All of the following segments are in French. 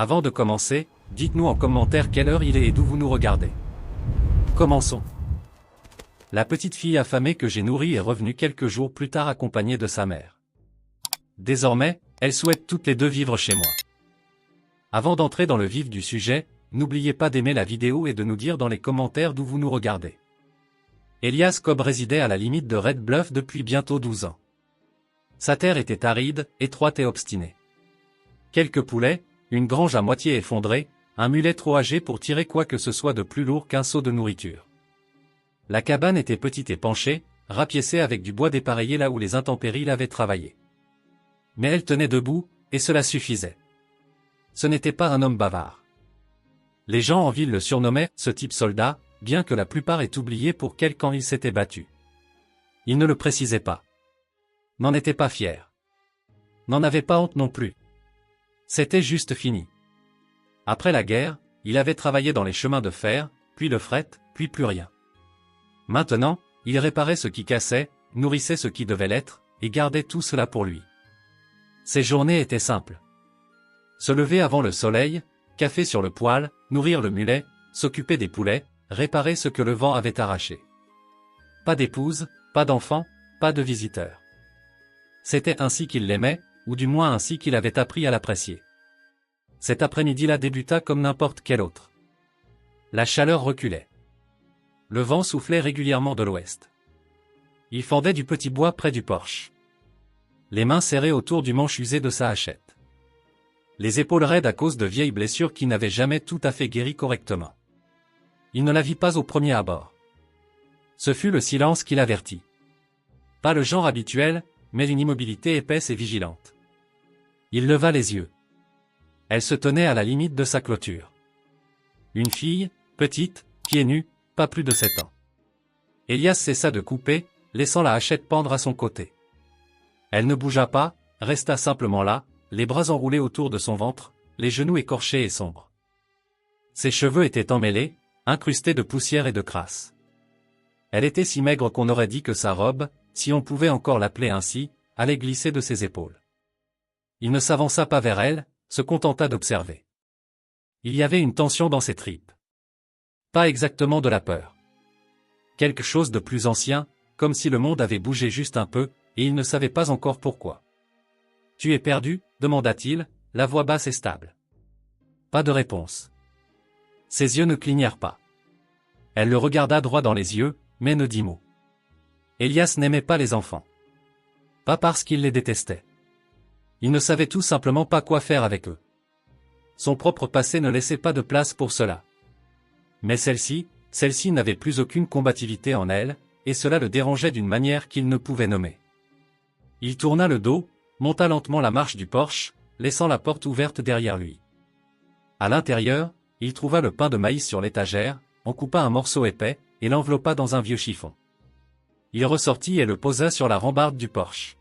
Avant de commencer, dites-nous en commentaire quelle heure il est et d'où vous nous regardez. Commençons. La petite fille affamée que j'ai nourrie est revenue quelques jours plus tard accompagnée de sa mère. Désormais, elles souhaitent toutes les deux vivre chez moi. Avant d'entrer dans le vif du sujet, n'oubliez pas d'aimer la vidéo et de nous dire dans les commentaires d'où vous nous regardez. Elias Cobb résidait à la limite de Red Bluff depuis bientôt 12 ans. Sa terre était aride, étroite et obstinée. Quelques poulets, une grange à moitié effondrée, un mulet trop âgé pour tirer quoi que ce soit de plus lourd qu'un seau de nourriture. La cabane était petite et penchée, rapiécée avec du bois dépareillé là où les intempéries l'avaient travaillé. Mais elle tenait debout, et cela suffisait. Ce n'était pas un homme bavard. Les gens en ville le surnommaient « ce type soldat », bien que la plupart aient oublié pour quel camp il s'était battu. Il ne le précisait pas. N'en était pas fier. N'en avait pas honte non plus. C'était juste fini. Après la guerre, il avait travaillé dans les chemins de fer, puis le fret, puis plus rien. Maintenant, il réparait ce qui cassait, nourrissait ce qui devait l'être, et gardait tout cela pour lui. Ses journées étaient simples. Se lever avant le soleil, café sur le poêle, nourrir le mulet, s'occuper des poulets, réparer ce que le vent avait arraché. Pas d'épouse, pas d'enfants, pas de visiteurs. C'était ainsi qu'il l'aimait, ou du moins ainsi qu'il avait appris à l'apprécier. Cet après-midi-là débuta comme n'importe quel autre. La chaleur reculait. Le vent soufflait régulièrement de l'ouest. Il fendait du petit bois près du porche. Les mains serrées autour du manche usé de sa hachette. Les épaules raides à cause de vieilles blessures qui n'avaient jamais tout à fait guéri correctement. Il ne la vit pas au premier abord. Ce fut le silence qui l'avertit. Pas le genre habituel, mais une immobilité épaisse et vigilante. Il leva les yeux. Elle se tenait à la limite de sa clôture. Une fille, petite, pieds nus, pas plus de 7 ans. Elias cessa de couper, laissant la hachette pendre à son côté. Elle ne bougea pas, resta simplement là, les bras enroulés autour de son ventre, les genoux écorchés et sombres. Ses cheveux étaient emmêlés, incrustés de poussière et de crasse. Elle était si maigre qu'on aurait dit que sa robe, si on pouvait encore l'appeler ainsi, allait glisser de ses épaules. Il ne s'avança pas vers elle, se contenta d'observer. Il y avait une tension dans ses tripes. Pas exactement de la peur. Quelque chose de plus ancien, comme si le monde avait bougé juste un peu, et il ne savait pas encore pourquoi. « Tu es perdu ?» demanda-t-il, la voix basse et stable. Pas de réponse. Ses yeux ne clignèrent pas. Elle le regarda droit dans les yeux, mais ne dit mot. Elias n'aimait pas les enfants. Pas parce qu'il les détestait. Il ne savait tout simplement pas quoi faire avec eux. Son propre passé ne laissait pas de place pour cela. Mais celle-ci n'avait plus aucune combativité en elle, et cela le dérangeait d'une manière qu'il ne pouvait nommer. Il tourna le dos, monta lentement la marche du porche, laissant la porte ouverte derrière lui. À l'intérieur, il trouva le pain de maïs sur l'étagère, en coupa un morceau épais, et l'enveloppa dans un vieux chiffon. Il ressortit et le posa sur la rambarde du porche.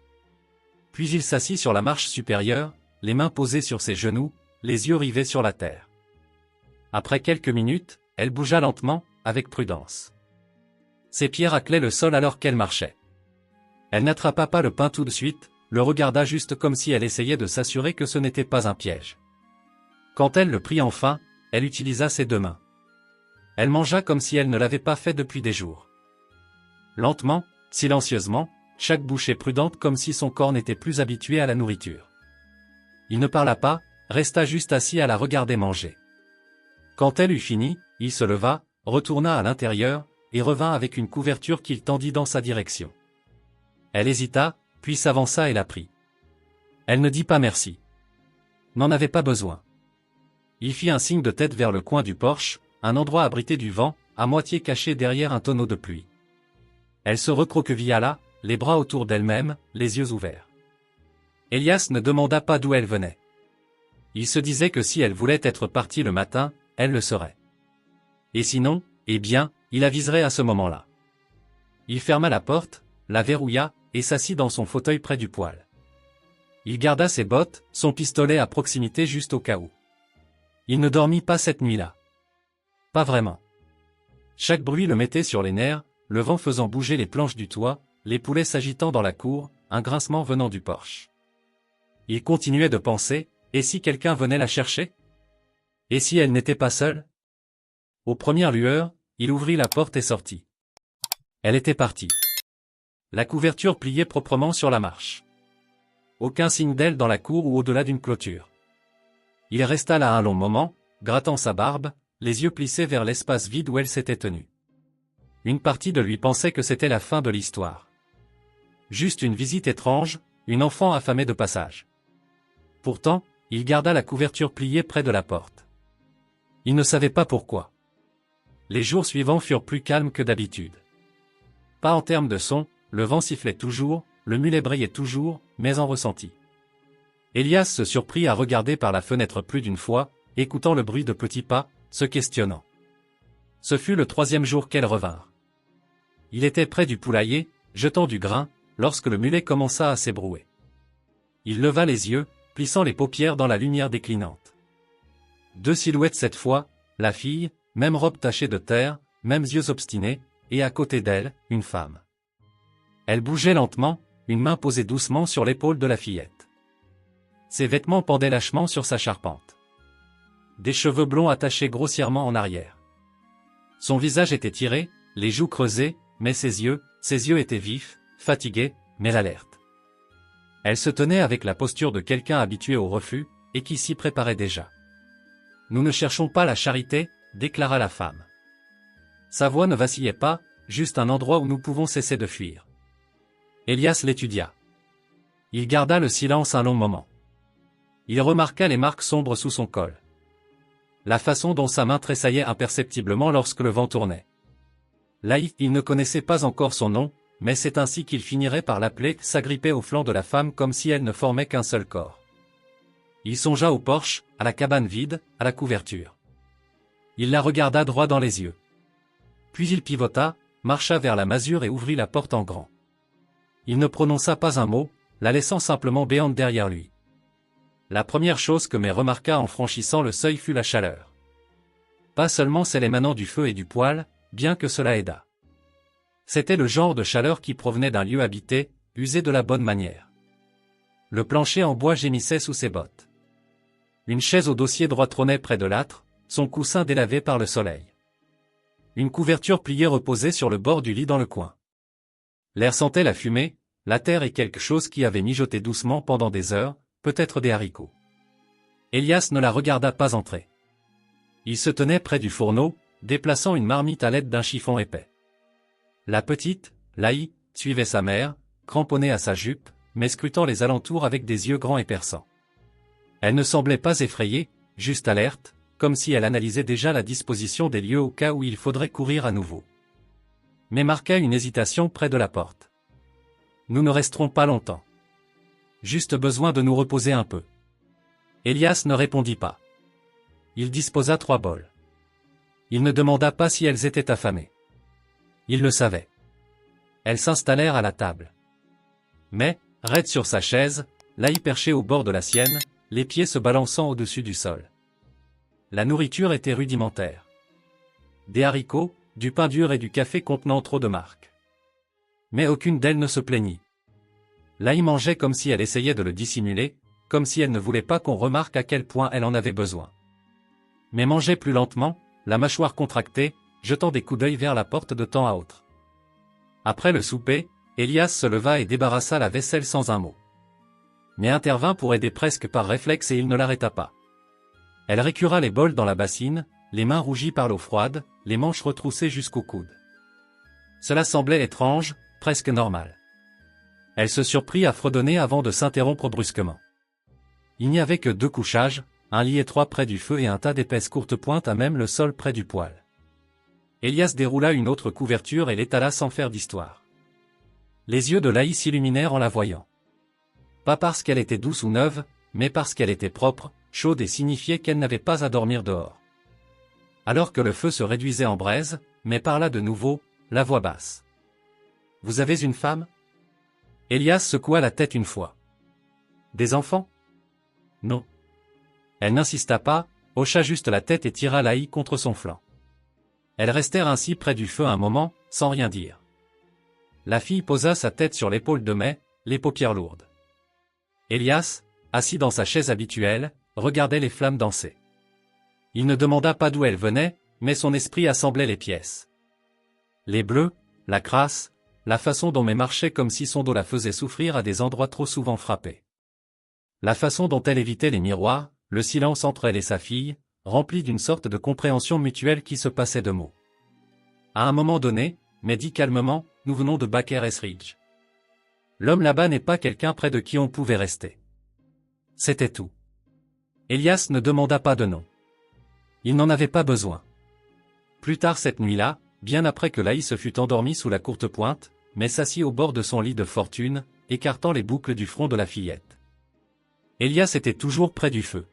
Puis il s'assit sur la marche supérieure, les mains posées sur ses genoux, les yeux rivés sur la terre. Après quelques minutes, elle bougea lentement, avec prudence. Ses pieds raclaient le sol alors qu'elle marchait. Elle n'attrapa pas le pain tout de suite, le regarda juste comme si elle essayait de s'assurer que ce n'était pas un piège. Quand elle le prit enfin, elle utilisa ses 2 mains. Elle mangea comme si elle ne l'avait pas fait depuis des jours. Lentement, silencieusement, chaque bouchée prudente comme si son corps n'était plus habitué à la nourriture. Il ne parla pas, resta juste assis à la regarder manger. Quand elle eut fini, il se leva, retourna à l'intérieur, et revint avec une couverture qu'il tendit dans sa direction. Elle hésita, puis s'avança et la prit. Elle ne dit pas merci. N'en avait pas besoin. Il fit un signe de tête vers le coin du porche, un endroit abrité du vent, à moitié caché derrière un tonneau de pluie. Elle se recroquevilla là, les bras autour d'elle-même, les yeux ouverts. Elias ne demanda pas d'où elle venait. Il se disait que si elle voulait être partie le matin, elle le serait. Et sinon, eh bien, il aviserait à ce moment-là. Il ferma la porte, la verrouilla, et s'assit dans son fauteuil près du poêle. Il garda ses bottes, son pistolet à proximité juste au cas où. Il ne dormit pas cette nuit-là. Pas vraiment. Chaque bruit le mettait sur les nerfs, le vent faisant bouger les planches du toit, les poulets s'agitant dans la cour, un grincement venant du porche. Il continuait de penser, et si quelqu'un venait la chercher? Et si elle n'était pas seule? Aux premières lueurs, il ouvrit la porte et sortit. Elle était partie. La couverture pliée proprement sur la marche. Aucun signe d'elle dans la cour ou au-delà d'une clôture. Il resta là un long moment, grattant sa barbe, les yeux plissés vers l'espace vide où elle s'était tenue. Une partie de lui pensait que c'était la fin de l'histoire. Juste une visite étrange, une enfant affamée de passage. Pourtant, il garda la couverture pliée près de la porte. Il ne savait pas pourquoi. Les jours suivants furent plus calmes que d'habitude. Pas en termes de son, le vent sifflait toujours, le mulet brayait toujours, mais en ressenti. Elias se surprit à regarder par la fenêtre plus d'une fois, écoutant le bruit de petits pas, se questionnant. Ce fut le 3e jour qu'elles revinrent. Il était près du poulailler, jetant du grain, lorsque le mulet commença à s'ébrouer. Il leva les yeux, plissant les paupières dans la lumière déclinante. 2 silhouettes cette fois, la fille, même robe tachée de terre, mêmes yeux obstinés, et à côté d'elle, une femme. Elle bougeait lentement, une main posée doucement sur l'épaule de la fillette. Ses vêtements pendaient lâchement sur sa charpente. Des cheveux blonds attachés grossièrement en arrière. Son visage était tiré, les joues creusées, mais ses yeux étaient vifs, fatigués, mais alertes. Elle se tenait avec la posture de quelqu'un habitué au refus, et qui s'y préparait déjà. « Nous ne cherchons pas la charité », déclara la femme. Sa voix ne vacillait pas, juste un endroit où nous pouvons cesser de fuir. Elias l'étudia. Il garda le silence un long moment. Il remarqua les marques sombres sous son col. La façon dont sa main tressaillait imperceptiblement lorsque le vent tournait. Là, il ne connaissait pas encore son nom, mais c'est ainsi qu'il finirait par l'appeler, s'agrippait au flanc de la femme comme si elle ne formait qu'un seul corps. Il songea au porche, à la cabane vide, à la couverture. Il la regarda droit dans les yeux. Puis il pivota, marcha vers la masure et ouvrit la porte en grand. Il ne prononça pas un mot, la laissant simplement béante derrière lui. La première chose que May remarqua en franchissant le seuil fut la chaleur. Pas seulement celle émanant du feu et du poêle, bien que cela aidât. C'était le genre de chaleur qui provenait d'un lieu habité, usé de la bonne manière. Le plancher en bois gémissait sous ses bottes. Une chaise au dossier droit trônait près de l'âtre, son coussin délavé par le soleil. Une couverture pliée reposait sur le bord du lit dans le coin. L'air sentait la fumée, la terre et quelque chose qui avait mijoté doucement pendant des heures, peut-être des haricots. Elias ne la regarda pas entrer. Il se tenait près du fourneau, déplaçant une marmite à l'aide d'un chiffon épais. La petite, Laï, suivait sa mère, cramponnée à sa jupe, mais scrutant les alentours avec des yeux grands et perçants. Elle ne semblait pas effrayée, juste alerte, comme si elle analysait déjà la disposition des lieux au cas où il faudrait courir à nouveau. Mais marqua une hésitation près de la porte. Nous ne resterons pas longtemps. Juste besoin de nous reposer un peu. Elias ne répondit pas. Il disposa 3 bols. Il ne demanda pas si elles étaient affamées. Il le savait. Elles s'installèrent à la table. Mais, raide sur sa chaise, Laï perchée au bord de la sienne, les pieds se balançant au-dessus du sol. La nourriture était rudimentaire. Des haricots, du pain dur et du café contenant trop de marc. Mais aucune d'elles ne se plaignit. Laï mangeait comme si elle essayait de le dissimuler, comme si elle ne voulait pas qu'on remarque à quel point elle en avait besoin. Mais mangeait plus lentement, la mâchoire contractée, jetant des coups d'œil vers la porte de temps à autre. Après le souper, Elias se leva et débarrassa la vaisselle sans un mot. Mais intervint pour aider presque par réflexe et il ne l'arrêta pas. Elle récura les bols dans la bassine, les mains rougies par l'eau froide, les manches retroussées jusqu'au coude. Cela semblait étrange, presque normal. Elle se surprit à fredonner avant de s'interrompre brusquement. Il n'y avait que 2 couchages, un lit étroit près du feu et un tas d'épaisses courtes pointes à même le sol près du poêle. Elias déroula une autre couverture et l'étala sans faire d'histoire. Les yeux de Laï s'illuminèrent en la voyant. Pas parce qu'elle était douce ou neuve, mais parce qu'elle était propre, chaude et signifiait qu'elle n'avait pas à dormir dehors. Alors que le feu se réduisait en braise, mais parla de nouveau, la voix basse. « Vous avez une femme » Elias secoua la tête une fois. « Des enfants » Non. Elle n'insista pas, hocha juste la tête et tira Laï contre son flanc. Elles restèrent ainsi près du feu un moment, sans rien dire. La fille posa sa tête sur l'épaule de May, les paupières lourdes. Elias, assis dans sa chaise habituelle, regardait les flammes danser. Il ne demanda pas d'où elle venait, mais son esprit assemblait les pièces. Les bleus, la crasse, la façon dont elle marchait comme si son dos la faisait souffrir à des endroits trop souvent frappés. La façon dont elle évitait les miroirs, le silence entre elle et sa fille, rempli d'une sorte de compréhension mutuelle qui se passait de mots. À un moment donné, mais dit calmement, nous venons de Baker Ridge. L'homme là-bas n'est pas quelqu'un près de qui on pouvait rester. C'était tout. Elias ne demanda pas de nom. Il n'en avait pas besoin. Plus tard cette nuit-là, bien après que Laï se fût endormie sous la courte pointe, mais s'assit au bord de son lit de fortune, écartant les boucles du front de la fillette. Elias était toujours près du feu.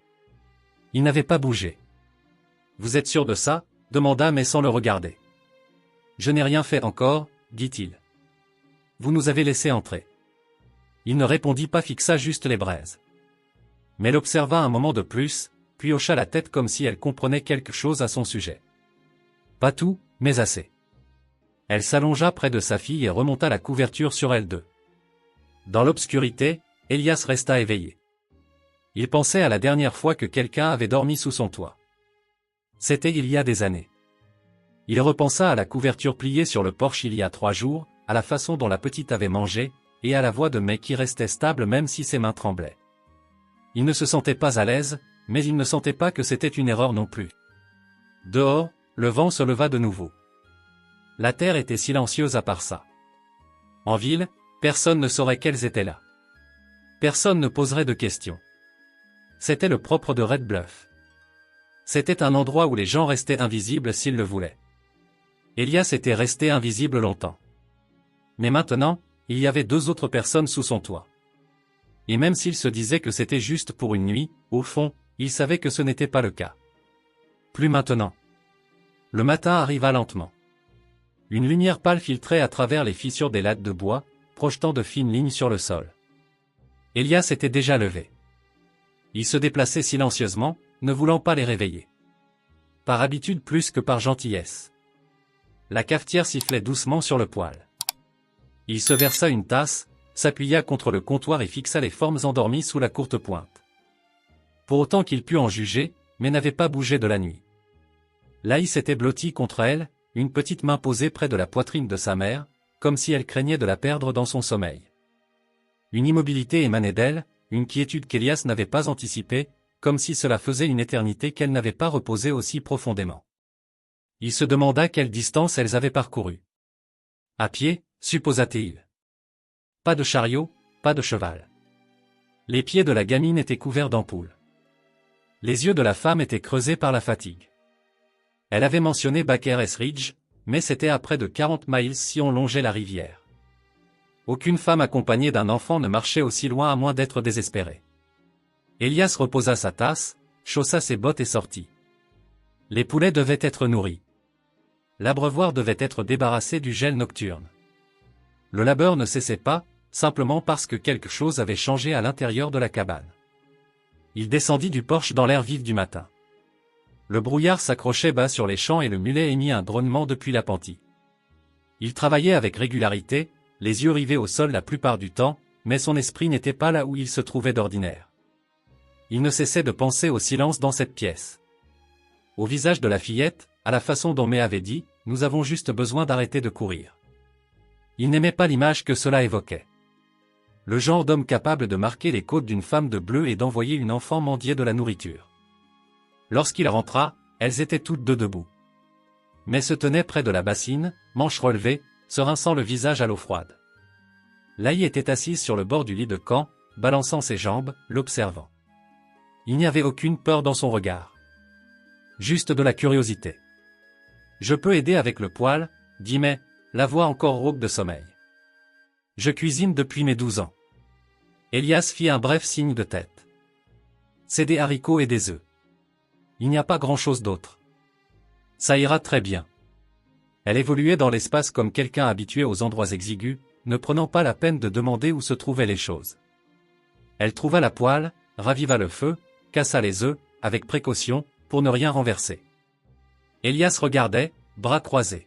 Il n'avait pas bougé. « Vous êtes sûr de ça ?» demanda mais sans le regarder. « Je n'ai rien fait encore, » dit-il. « Vous nous avez laissé entrer. » Il ne répondit pas, fixa juste les braises. Mais l'observa un moment de plus, puis hocha la tête comme si elle comprenait quelque chose à son sujet. Pas tout, mais assez. Elle s'allongea près de sa fille et remonta la couverture sur elle deux. Dans l'obscurité, Elias resta éveillé. Il pensait à la dernière fois que quelqu'un avait dormi sous son toit. C'était il y a des années. Il repensa à la couverture pliée sur le porche il y a 3 jours, à la façon dont la petite avait mangé, et à la voix de May qui restait stable même si ses mains tremblaient. Il ne se sentait pas à l'aise, mais il ne sentait pas que c'était une erreur non plus. Dehors, le vent se leva de nouveau. La terre était silencieuse à part ça. En ville, personne ne saurait qu'elles étaient là. Personne ne poserait de questions. C'était le propre de Red Bluff. C'était un endroit où les gens restaient invisibles s'ils le voulaient. Elias était resté invisible longtemps. Mais maintenant, il y avait 2 autres personnes sous son toit. Et même s'il se disait que c'était juste pour une nuit, au fond, il savait que ce n'était pas le cas. Plus maintenant. Le matin arriva lentement. Une lumière pâle filtrait à travers les fissures des lattes de bois, projetant de fines lignes sur le sol. Elias était déjà levé. Il se déplaçait silencieusement, ne voulant pas les réveiller. Par habitude plus que par gentillesse. La cafetière sifflait doucement sur le poêle. Il se versa une tasse, s'appuya contre le comptoir et fixa les formes endormies sous la courte pointe. Pour autant qu'il pût en juger, mais n'avait pas bougé de la nuit. Laïs s'était blottie contre elle, une petite main posée près de la poitrine de sa mère, comme si elle craignait de la perdre dans son sommeil. Une immobilité émanait d'elle, une quiétude qu'Elias n'avait pas anticipée, comme si cela faisait une éternité qu'elle n'avait pas reposé aussi profondément. Il se demanda quelle distance elles avaient parcouru. À pied, supposa-t-il. Pas de chariot, pas de cheval. Les pieds de la gamine étaient couverts d'ampoules. Les yeux de la femme étaient creusés par la fatigue. Elle avait mentionné Baker Ridge, mais c'était à près de 40 miles si on longeait la rivière. Aucune femme accompagnée d'un enfant ne marchait aussi loin à moins d'être désespérée. Elias reposa sa tasse, chaussa ses bottes et sortit. Les poulets devaient être nourris. L'abreuvoir devait être débarrassé du gel nocturne. Le labeur ne cessait pas, simplement parce que quelque chose avait changé à l'intérieur de la cabane. Il descendit du porche dans l'air vif du matin. Le brouillard s'accrochait bas sur les champs et le mulet émit un drônement depuis l'appentis. Il travaillait avec régularité, les yeux rivés au sol la plupart du temps, mais son esprit n'était pas là où il se trouvait d'ordinaire. Il ne cessait de penser au silence dans cette pièce. Au visage de la fillette, à la façon dont May avait dit, « Nous avons juste besoin d'arrêter de courir ». Il n'aimait pas l'image que cela évoquait. Le genre d'homme capable de marquer les côtes d'une femme de bleu et d'envoyer une enfant mendier de la nourriture. Lorsqu'il rentra, elles étaient toutes 2 debout. Mais se tenaient près de la bassine, manches relevées, se rinçant le visage à l'eau froide. Laï était assise sur le bord du lit de camp, balançant ses jambes, l'observant. Il n'y avait aucune peur dans son regard. Juste de la curiosité. « Je peux aider avec le poêle, » dit May, la voix encore rauque de sommeil. « Je cuisine depuis mes 12 ans. » Elias fit un bref signe de tête. « C'est des haricots et des œufs. Il n'y a pas grand-chose d'autre. Ça ira très bien. » Elle évoluait dans l'espace comme quelqu'un habitué aux endroits exigus, ne prenant pas la peine de demander où se trouvaient les choses. Elle trouva la poêle, raviva le feu, cassa les œufs, avec précaution, pour ne rien renverser. Elias regardait, bras croisés.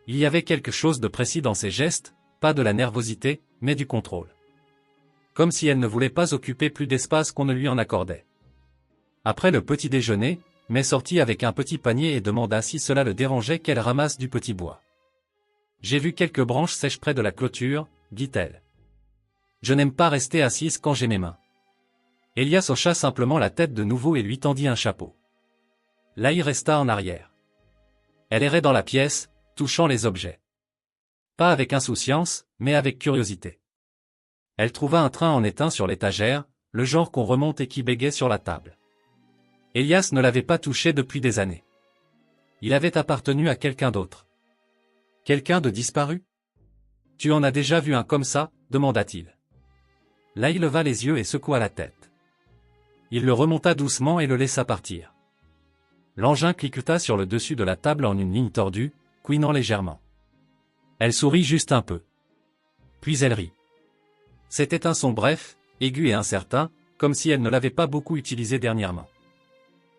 Il y avait quelque chose de précis dans ses gestes, pas de la nervosité, mais du contrôle. Comme si elle ne voulait pas occuper plus d'espace qu'on ne lui en accordait. Après le petit déjeuner, mais sortit avec un petit panier et demanda si cela le dérangeait qu'elle ramasse du petit bois. J'ai vu quelques branches sèches près de la clôture, dit-elle. Je n'aime pas rester assise quand j'ai mes mains. Elias hocha simplement la tête de nouveau et lui tendit un chapeau. Laï resta en arrière. Elle errait dans la pièce, touchant les objets. Pas avec insouciance, mais avec curiosité. Elle trouva un train en étain sur l'étagère, le genre qu'on remonte et qui bégait sur la table. Elias ne l'avait pas touché depuis des années. Il avait appartenu à quelqu'un d'autre. Quelqu'un de disparu? Tu en as déjà vu un comme ça? Demanda-t-il. Laï leva les yeux et secoua la tête. Il le remonta doucement et le laissa partir. L'engin cliqueta sur le dessus de la table en une ligne tordue, couinant légèrement. Elle sourit juste un peu. Puis elle rit. C'était un son bref, aigu et incertain, comme si elle ne l'avait pas beaucoup utilisé dernièrement.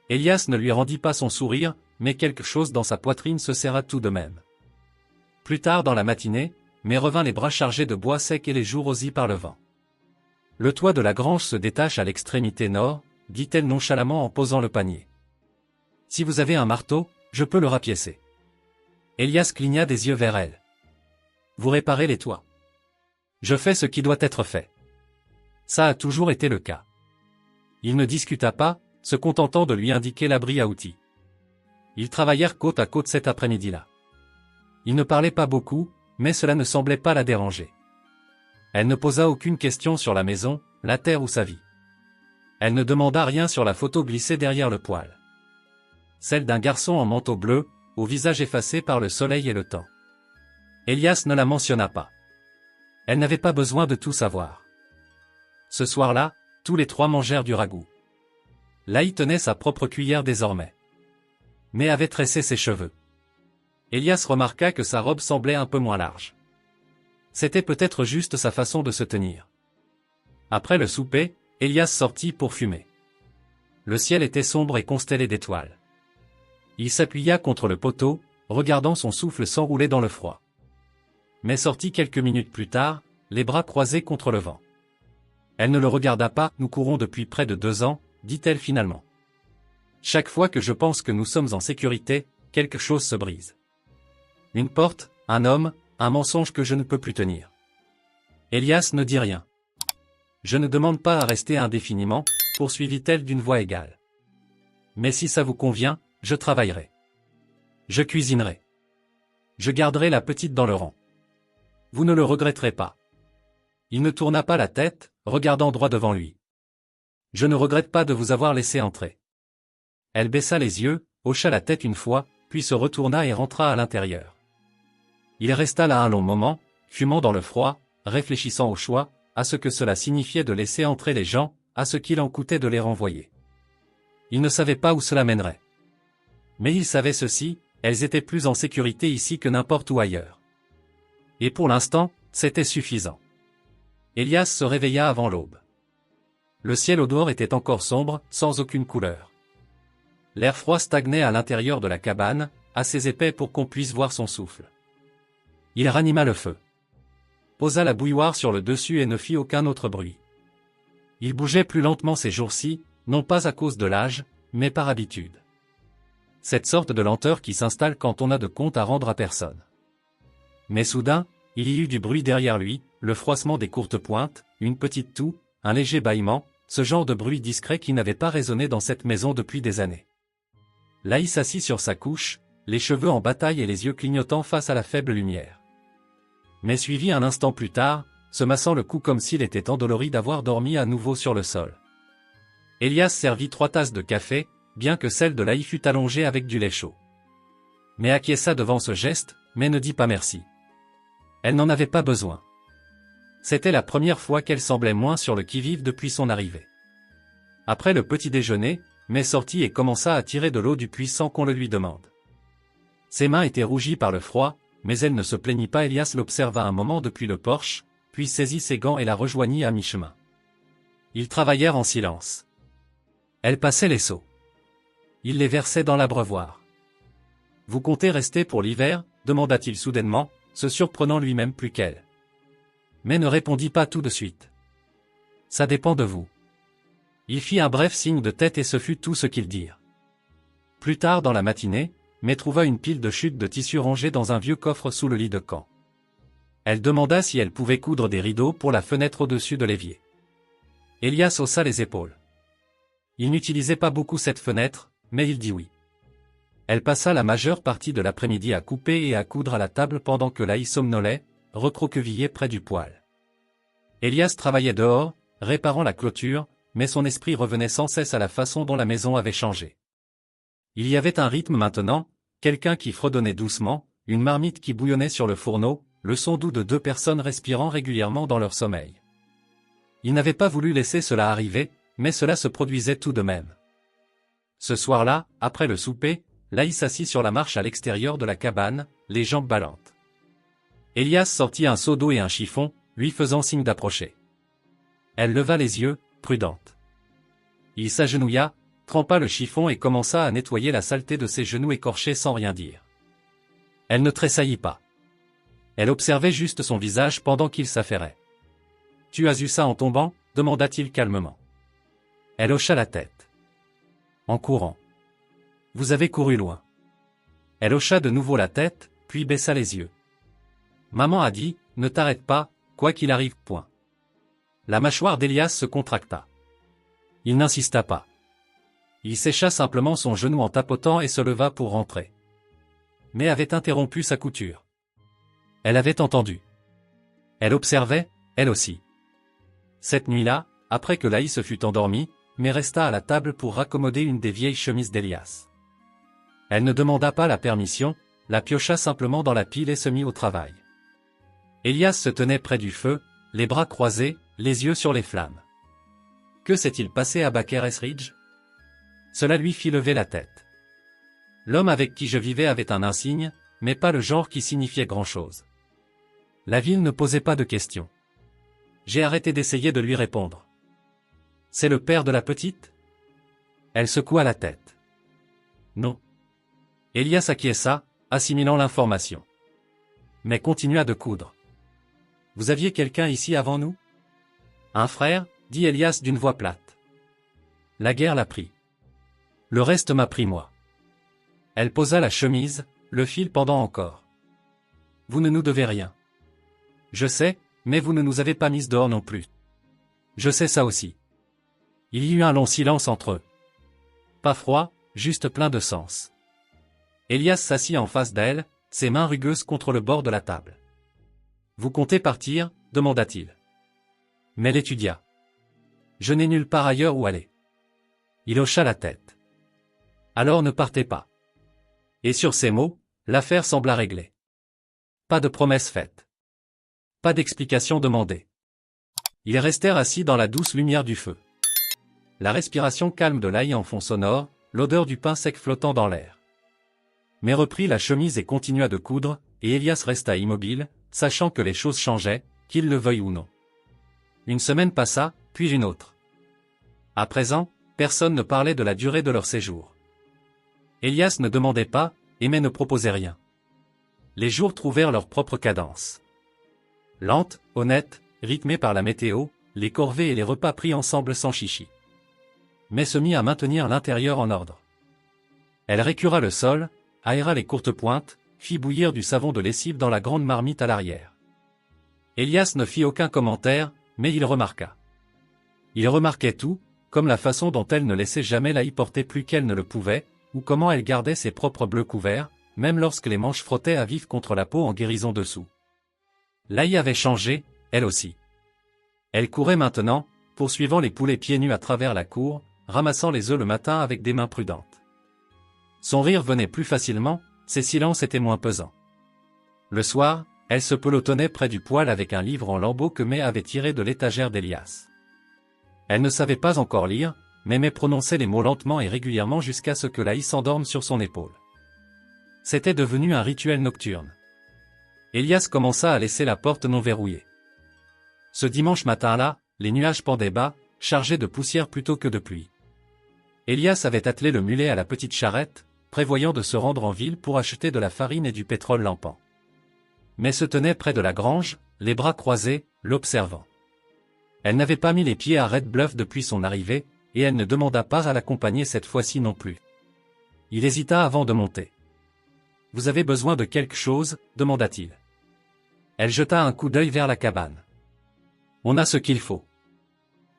Elias ne lui rendit pas son sourire, mais quelque chose dans sa poitrine se serra tout de même. Plus tard dans la matinée, mais revint les bras chargés de bois sec et les joues rosies par le vent. Le toit de la grange se détache à l'extrémité nord, dit-elle nonchalamment en posant le panier. Si vous avez un marteau, je peux le rapiécer. Elias cligna des yeux vers elle. Vous réparez les toits. Je fais ce qui doit être fait. Ça a toujours été le cas. Il ne discuta pas, se contentant de lui indiquer l'abri à outils. Ils travaillèrent côte à côte cet après-midi-là. Il ne parlait pas beaucoup, mais cela ne semblait pas la déranger. Elle ne posa aucune question sur la maison, la terre ou sa vie. Elle ne demanda rien sur la photo glissée derrière le poêle. Celle d'un garçon en manteau bleu, au visage effacé par le soleil et le temps. Elias ne la mentionna pas. Elle n'avait pas besoin de tout savoir. Ce soir-là, tous les trois mangèrent du ragoût. Laï tenait sa propre cuillère désormais. Mais avait tressé ses cheveux. Elias remarqua que sa robe semblait un peu moins large. C'était peut-être juste sa façon de se tenir. Après le souper, Elias sortit pour fumer. Le ciel était sombre et constellé d'étoiles. Il s'appuya contre le poteau, regardant son souffle s'enrouler dans le froid. Mais sortit quelques minutes plus tard, les bras croisés contre le vent. Elle ne le regarda pas. Nous courons depuis près de 2 ans, dit-elle finalement. Chaque fois que je pense que nous sommes en sécurité, quelque chose se brise. Une porte, un homme, un mensonge que je ne peux plus tenir. Elias ne dit rien. Je ne demande pas à rester indéfiniment, poursuivit-elle d'une voix égale. Mais si ça vous convient, je travaillerai. Je cuisinerai. Je garderai la petite dans le rang. Vous ne le regretterez pas. Il ne tourna pas la tête, regardant droit devant lui. Je ne regrette pas de vous avoir laissé entrer. Elle baissa les yeux, hocha la tête une fois, puis se retourna et rentra à l'intérieur. Il resta là un long moment, fumant dans le froid, réfléchissant au choix, à ce que cela signifiait de laisser entrer les gens, à ce qu'il en coûtait de les renvoyer. Il ne savait pas où cela mènerait. Mais il savait ceci, elles étaient plus en sécurité ici que n'importe où ailleurs. Et pour l'instant, c'était suffisant. Elias se réveilla avant l'aube. Le ciel au dehors était encore sombre, sans aucune couleur. L'air froid stagnait à l'intérieur de la cabane, assez épais pour qu'on puisse voir son souffle. Il ranima le feu. Posa la bouilloire sur le dessus et ne fit aucun autre bruit. Il bougeait plus lentement ces jours-ci, non pas à cause de l'âge, mais par habitude. Cette sorte de lenteur qui s'installe quand on a de compte à rendre à personne. Mais soudain, il y eut du bruit derrière lui, le froissement des courtes pointes, une petite toux, un léger bâillement, ce genre de bruit discret qui n'avait pas résonné dans cette maison depuis des années. Laï s'assit sur sa couche, les cheveux en bataille et les yeux clignotant face à la faible lumière. Mais suivit un instant plus tard, se massant le cou comme s'il était endolori d'avoir dormi à nouveau sur le sol. Elias servit 3 tasses de café, bien que celle de Laï fût allongée avec du lait chaud. Mais acquiesça devant ce geste, mais ne dit pas merci. Elle n'en avait pas besoin. C'était la première fois qu'elle semblait moins sur le qui-vive depuis son arrivée. Après le petit déjeuner, May sortit et commença à tirer de l'eau du puits sans qu'on le lui demande. Ses mains étaient rougies par le froid, mais elle ne se plaignit pas. Elias l'observa un moment depuis le porche, puis saisit ses gants et la rejoignit à mi-chemin. Ils travaillèrent en silence. Elle passait les seaux. Il les versait dans l'abreuvoir. « Vous comptez rester pour l'hiver » demanda-t-il soudainement, se surprenant lui-même plus qu'elle. Mais ne répondit pas tout de suite. « Ça dépend de vous. » Il fit un bref signe de tête et ce fut tout ce qu'ils dirent. Plus tard dans la matinée, May trouva une pile de chutes de tissu rangée dans un vieux coffre sous le lit de camp. Elle demanda si elle pouvait coudre des rideaux pour la fenêtre au-dessus de l'évier. Elias haussa les épaules. Il n'utilisait pas beaucoup cette fenêtre, mais il dit oui. Elle passa la majeure partie de l'après-midi à couper et à coudre à la table pendant que Laï somnolait, recroquevillé près du poêle. Elias travaillait dehors, réparant la clôture, mais son esprit revenait sans cesse à la façon dont la maison avait changé. Il y avait un rythme maintenant, quelqu'un qui fredonnait doucement, une marmite qui bouillonnait sur le fourneau, le son doux de deux personnes respirant régulièrement dans leur sommeil. Il n'avait pas voulu laisser cela arriver, mais cela se produisait tout de même. Ce soir-là, après le souper, Laï s'assit sur la marche à l'extérieur de la cabane, les jambes ballantes. Elias sortit un seau d'eau et un chiffon, lui faisant signe d'approcher. Elle leva les yeux, prudente. Il s'agenouilla, trempa le chiffon et commença à nettoyer la saleté de ses genoux écorchés sans rien dire. Elle ne tressaillit pas. Elle observait juste son visage pendant qu'il s'affairait. « Tu as eu ça en tombant » demanda-t-il calmement. Elle hocha la tête. « En courant. »« Vous avez couru loin. » Elle hocha de nouveau la tête, puis baissa les yeux. « Maman a dit, ne t'arrête pas, quoi qu'il arrive, point. » La mâchoire d'Elias se contracta. Il n'insista pas. Il sécha simplement son genou en tapotant et se leva pour rentrer. Mais avait interrompu sa couture. Elle avait entendu. Elle observait, elle aussi. Cette nuit-là, après que Laï se fut endormie, mais resta à la table pour raccommoder une des vieilles chemises d'Elias. Elle ne demanda pas la permission, la piocha simplement dans la pile et se mit au travail. Elias se tenait près du feu, les bras croisés, les yeux sur les flammes. Que s'est-il passé à Baker Ridge? Cela lui fit lever la tête. L'homme avec qui je vivais avait un insigne, mais pas le genre qui signifiait grand-chose. La ville ne posait pas de questions. J'ai arrêté d'essayer de lui répondre. C'est le père de la petite? Elle secoua la tête. Non. Elias acquiesça, assimilant l'information. Mais continua de coudre. Vous aviez quelqu'un ici avant nous? Un frère, dit Elias d'une voix plate. La guerre l'a pris. Le reste m'a pris moi. Elle posa la chemise, le fil pendant encore. Vous ne nous devez rien. Je sais, mais vous ne nous avez pas mises dehors non plus. Je sais ça aussi. Il y eut un long silence entre eux. Pas froid, juste plein de sens. Elias s'assit en face d'elle, ses mains rugueuses contre le bord de la table. Vous comptez partir? Demanda-t-il. Mais l'étudia. Je n'ai nulle part ailleurs où aller. Il hocha la tête. Alors ne partez pas. Et sur ces mots, l'affaire sembla réglée. Pas de promesses faites. Pas d'explications demandées. Ils restèrent assis dans la douce lumière du feu. La respiration calme de Laï en fond sonore, l'odeur du pain sec flottant dans l'air. Mais reprit la chemise et continua de coudre, et Elias resta immobile, sachant que les choses changeaient, qu'il le veuille ou non. Une semaine passa, puis une autre. À présent, personne ne parlait de la durée de leur séjour. Elias ne demandait pas, et May ne proposait rien. Les jours trouvèrent leur propre cadence. Lente, honnête, rythmée par la météo, les corvées et les repas pris ensemble sans chichi. May se mit à maintenir l'intérieur en ordre. Elle récura le sol, aéra les courtes pointes, fit bouillir du savon de lessive dans la grande marmite à l'arrière. Elias ne fit aucun commentaire, mais il remarqua. Il remarquait tout, comme la façon dont elle ne laissait jamais Laï porter plus qu'elle ne le pouvait, ou comment elle gardait ses propres bleus couverts, même lorsque les manches frottaient à vif contre la peau en guérison dessous. Laï avait changé, elle aussi. Elle courait maintenant, poursuivant les poulets pieds nus à travers la cour, ramassant les œufs le matin avec des mains prudentes. Son rire venait plus facilement, ses silences étaient moins pesants. Le soir, elle se pelotonnait près du poêle avec un livre en lambeaux que May avait tiré de l'étagère d'Elias. Elle ne savait pas encore lire, mais May prononçait les mots lentement et régulièrement jusqu'à ce que Laï s'endorme sur son épaule. C'était devenu un rituel nocturne. Elias commença à laisser la porte non verrouillée. Ce dimanche matin-là, les nuages pendaient bas, chargés de poussière plutôt que de pluie. Elias avait attelé le mulet à la petite charrette, prévoyant de se rendre en ville pour acheter de la farine et du pétrole lampant. Mais se tenait près de la grange, les bras croisés, l'observant. Elle n'avait pas mis les pieds à Red Bluff depuis son arrivée, et elle ne demanda pas à l'accompagner cette fois-ci non plus. Il hésita avant de monter. « Vous avez besoin de quelque chose ?» demanda-t-il. Elle jeta un coup d'œil vers la cabane. « On a ce qu'il faut.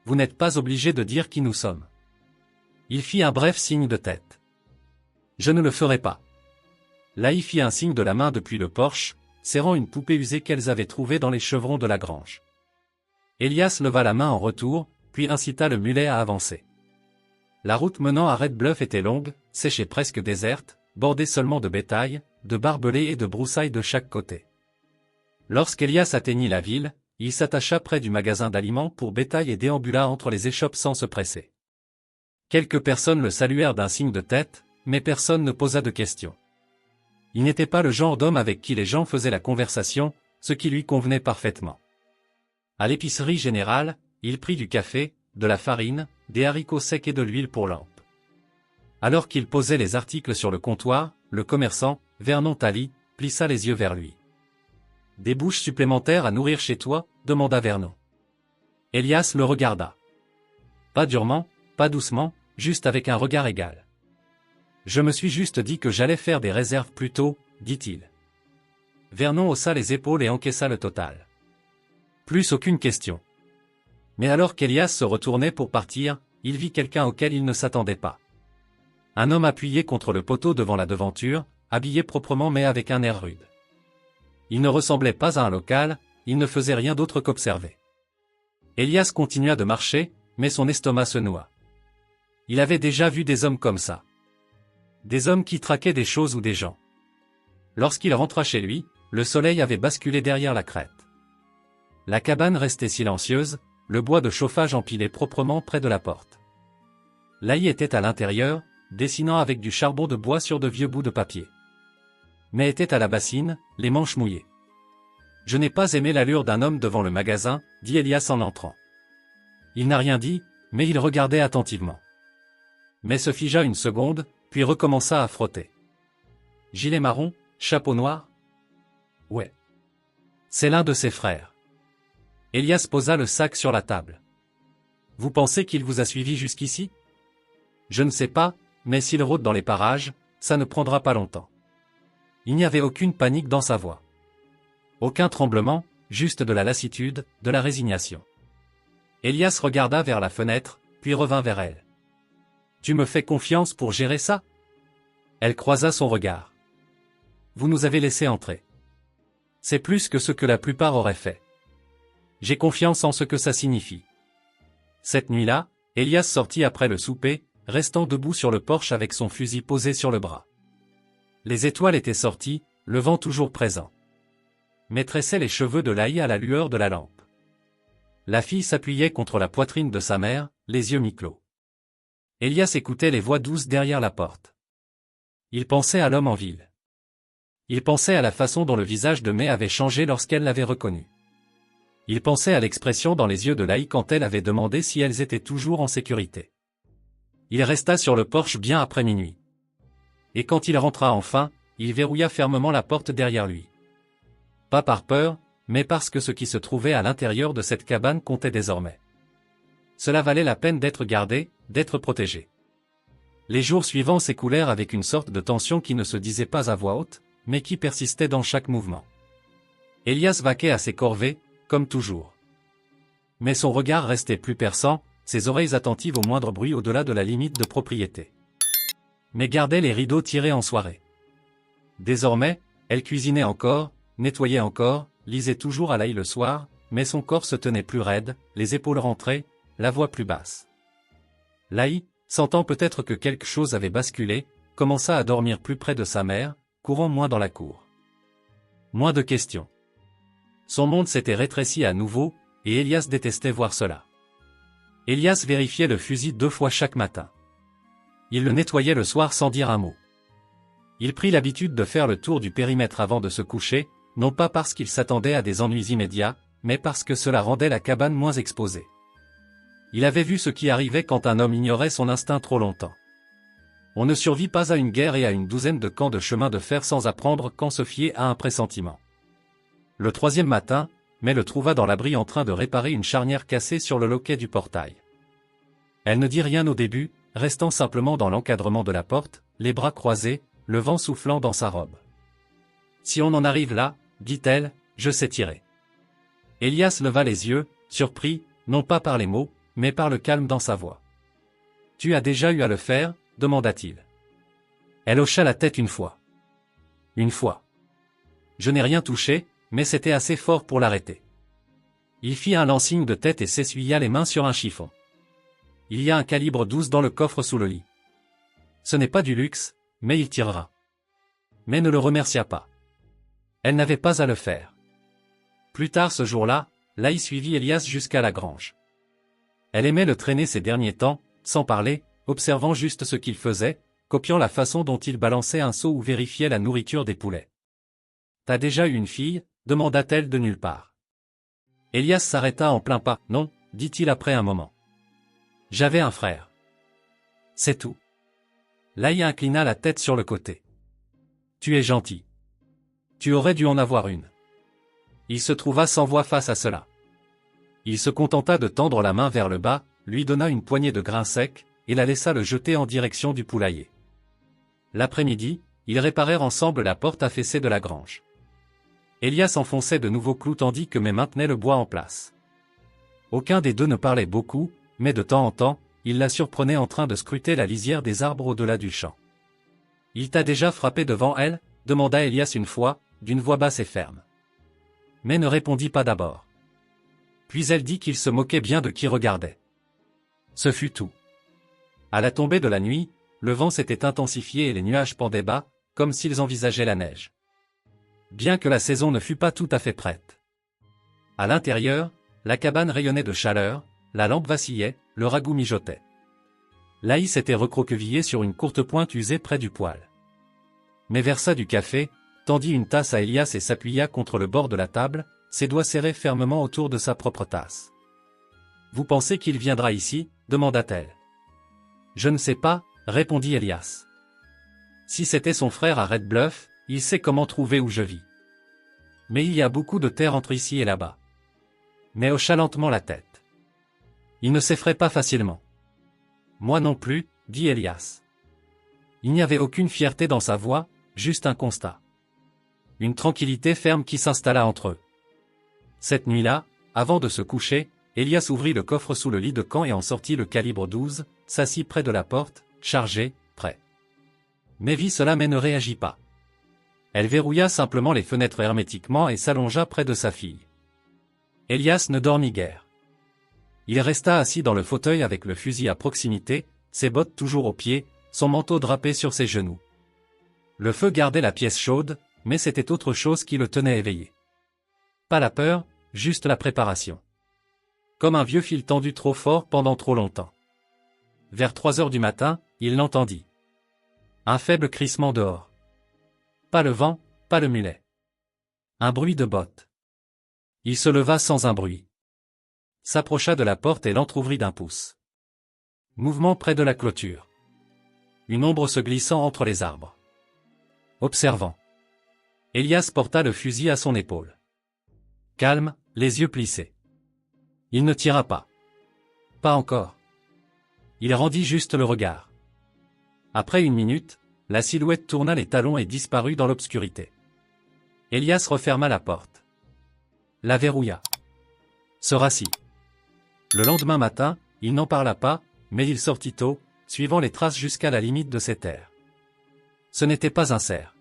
Vous n'êtes pas obligé de dire qui nous sommes. » Il fit un bref signe de tête. « Je ne le ferai pas. » Laï fit un signe de la main depuis le porche, serrant une poupée usée qu'elles avaient trouvée dans les chevrons de la grange. Elias leva la main en retour, puis incita le mulet à avancer. La route menant à Red Bluff était longue, sèche et presque déserte, bordée seulement de bétail, de barbelés et de broussailles de chaque côté. Lorsqu'Elias atteignit la ville, il s'attacha près du magasin d'aliments pour bétail et déambula entre les échoppes sans se presser. Quelques personnes le saluèrent d'un signe de tête, mais personne ne posa de questions. Il n'était pas le genre d'homme avec qui les gens faisaient la conversation, ce qui lui convenait parfaitement. À l'épicerie générale, il prit du café, de la farine, des haricots secs et de l'huile pour lampe. Alors qu'il posait les articles sur le comptoir, le commerçant, Vernon Talley, plissa les yeux vers lui. « Des bouches supplémentaires à nourrir chez toi ?» demanda Vernon. Elias le regarda. Pas durement, pas doucement, juste avec un regard égal. « Je me suis juste dit que j'allais faire des réserves plus tôt, » dit-il. Vernon haussa les épaules et encaissa le total. Plus aucune question. Mais alors qu'Elias se retournait pour partir, il vit quelqu'un auquel il ne s'attendait pas. Un homme appuyé contre le poteau devant la devanture, habillé proprement mais avec un air rude. Il ne ressemblait pas à un local, il ne faisait rien d'autre qu'observer. Elias continua de marcher, mais son estomac se noua. Il avait déjà vu des hommes comme ça. Des hommes qui traquaient des choses ou des gens. Lorsqu'il rentra chez lui, le soleil avait basculé derrière la crête. La cabane restait silencieuse, le bois de chauffage empilé proprement près de la porte. Laï était à l'intérieur, dessinant avec du charbon de bois sur de vieux bouts de papier. Mais était à la bassine, les manches mouillées. « Je n'ai pas aimé l'allure d'un homme devant le magasin, » dit Elias en entrant. Il n'a rien dit, mais il regardait attentivement. Mais se figea une seconde, puis recommença à frotter. « Gilet marron, chapeau noir ?»« Ouais. C'est l'un de ses frères. » Elias posa le sac sur la table. « Vous pensez qu'il vous a suivi jusqu'ici ? Je ne sais pas, mais s'il rôde dans les parages, ça ne prendra pas longtemps. » Il n'y avait aucune panique dans sa voix. Aucun tremblement, juste de la lassitude, de la résignation. Elias regarda vers la fenêtre, puis revint vers elle. « Tu me fais confiance pour gérer ça ?» Elle croisa son regard. « Vous nous avez laissé entrer. C'est plus que ce que la plupart auraient fait. J'ai confiance en ce que ça signifie. » Cette nuit-là, Elias sortit après le souper, restant debout sur le porche avec son fusil posé sur le bras. Les étoiles étaient sorties, le vent toujours présent. Mais tressaient les cheveux de Laï à la lueur de la lampe. La fille s'appuyait contre la poitrine de sa mère, les yeux mi-clos. Elias écoutait les voix douces derrière la porte. Il pensait à l'homme en ville. Il pensait à la façon dont le visage de Mai avait changé lorsqu'elle l'avait reconnu. Il pensait à l'expression dans les yeux de Laï quand elle avait demandé si elles étaient toujours en sécurité. Il resta sur le porche bien après minuit. Et quand il rentra enfin, il verrouilla fermement la porte derrière lui. Pas par peur, mais parce que ce qui se trouvait à l'intérieur de cette cabane comptait désormais. Cela valait la peine d'être gardé, d'être protégé. Les jours suivants s'écoulèrent avec une sorte de tension qui ne se disait pas à voix haute, mais qui persistait dans chaque mouvement. Elias vaquait à ses corvées, comme toujours. Mais son regard restait plus perçant, ses oreilles attentives au moindre bruit au-delà de la limite de propriété. Mais gardait les rideaux tirés en soirée. Désormais, elle cuisinait encore, nettoyait encore, lisait toujours à Laï le soir, mais son corps se tenait plus raide, les épaules rentrées, la voix plus basse. Laï, sentant peut-être que quelque chose avait basculé, commença à dormir plus près de sa mère, courant moins dans la cour. Moins de questions. Son monde s'était rétréci à nouveau, et Elias détestait voir cela. Elias vérifiait le fusil 2 fois chaque matin. Il le nettoyait le soir sans dire un mot. Il prit l'habitude de faire le tour du périmètre avant de se coucher, non pas parce qu'il s'attendait à des ennuis immédiats, mais parce que cela rendait la cabane moins exposée. Il avait vu ce qui arrivait quand un homme ignorait son instinct trop longtemps. On ne survit pas à une guerre et à une douzaine de camps de chemin de fer sans apprendre quand se fier à un pressentiment. Le 3e matin, Mai le trouva dans l'abri en train de réparer une charnière cassée sur le loquet du portail. Elle ne dit rien au début, restant simplement dans l'encadrement de la porte, les bras croisés, le vent soufflant dans sa robe. Si on en arrive là, dit-elle, je sais tirer. Elias leva les yeux, surpris, non pas par les mots, mais par le calme dans sa voix. Tu as déjà eu à le faire, demanda-t-il. Elle hocha la tête une fois. Une fois. Je n'ai rien touché, mais c'était assez fort pour l'arrêter. Il fit un lent signe de tête et s'essuya les mains sur un chiffon. Il y a un calibre 12 dans le coffre sous le lit. Ce n'est pas du luxe, mais il tirera. Mais ne le remercia pas. Elle n'avait pas à le faire. Plus tard ce jour-là, Laï suivit Elias jusqu'à la grange. Elle aimait le traîner ces derniers temps, sans parler, observant juste ce qu'il faisait, copiant la façon dont il balançait un seau ou vérifiait la nourriture des poulets. « T'as déjà eu une fille ?» demanda-t-elle de nulle part. Elias s'arrêta en plein pas. « Non » dit-il après un moment. « J'avais un frère. C'est tout. » Laï inclina la tête sur le côté. « Tu es gentil. Tu aurais dû en avoir une. » Il se trouva sans voix face à cela. Il se contenta de tendre la main vers le bas, lui donna une poignée de grains secs, et la laissa le jeter en direction du poulailler. L'après-midi, ils réparèrent ensemble la porte affaissée de la grange. Elias enfonçait de nouveaux clous tandis que May maintenait le bois en place. Aucun des deux ne parlait beaucoup, mais de temps en temps, il la surprenait en train de scruter la lisière des arbres au-delà du champ. « Il t'a déjà frappé devant elle ?» demanda Elias une fois, d'une voix basse et ferme. Mais ne répondit pas d'abord. Puis elle dit qu'il se moquait bien de qui regardait. Ce fut tout. À la tombée de la nuit, le vent s'était intensifié et les nuages pendaient bas, comme s'ils envisageaient la neige. Bien que la saison ne fût pas tout à fait prête. À l'intérieur, la cabane rayonnait de chaleur, la lampe vacillait, le ragoût mijotait. Laï s'était recroquevillé sur une courte pointe usée près du poêle. Mais versa du café, tendit une tasse à Elias et s'appuya contre le bord de la table, ses doigts serrés fermement autour de sa propre tasse. « Vous pensez qu'il viendra ici ?» demanda-t-elle. « Je ne sais pas » répondit Elias. « Si c'était son frère à Red Bluff, il sait comment trouver où je vis. Mais il y a beaucoup de terre entre ici et là-bas. » Mais hocha lentement la tête. Il ne s'effraie pas facilement. « Moi non plus » dit Elias. Il n'y avait aucune fierté dans sa voix, juste un constat. Une tranquillité ferme qui s'installa entre eux. Cette nuit-là, avant de se coucher, Elias ouvrit le coffre sous le lit de camp et en sortit le calibre 12, s'assit près de la porte, chargé, prêt. Mais vit cela mais ne réagit pas. Elle verrouilla simplement les fenêtres hermétiquement et s'allongea près de sa fille. Elias ne dormit guère. Il resta assis dans le fauteuil avec le fusil à proximité, ses bottes toujours aux pieds, son manteau drapé sur ses genoux. Le feu gardait la pièce chaude, mais c'était autre chose qui le tenait éveillé. Pas la peur, juste la préparation. Comme un vieux fil tendu trop fort pendant trop longtemps. Vers 3 heures du matin, il l'entendit. Un faible crissement dehors. Pas le vent, pas le mulet. Un bruit de bottes. Il se leva sans un bruit. S'approcha de la porte et l'entr'ouvrit d'un pouce. Mouvement près de la clôture. Une ombre se glissant entre les arbres. Observant. Elias porta le fusil à son épaule. Calme, les yeux plissés. Il ne tira pas. Pas encore. Il rendit juste le regard. Après une minute, la silhouette tourna les talons et disparut dans l'obscurité. Elias referma la porte. La verrouilla. Se rassit. Le lendemain matin, il n'en parla pas, mais il sortit tôt, suivant les traces jusqu'à la limite de ses terres. Ce n'était pas un cerf.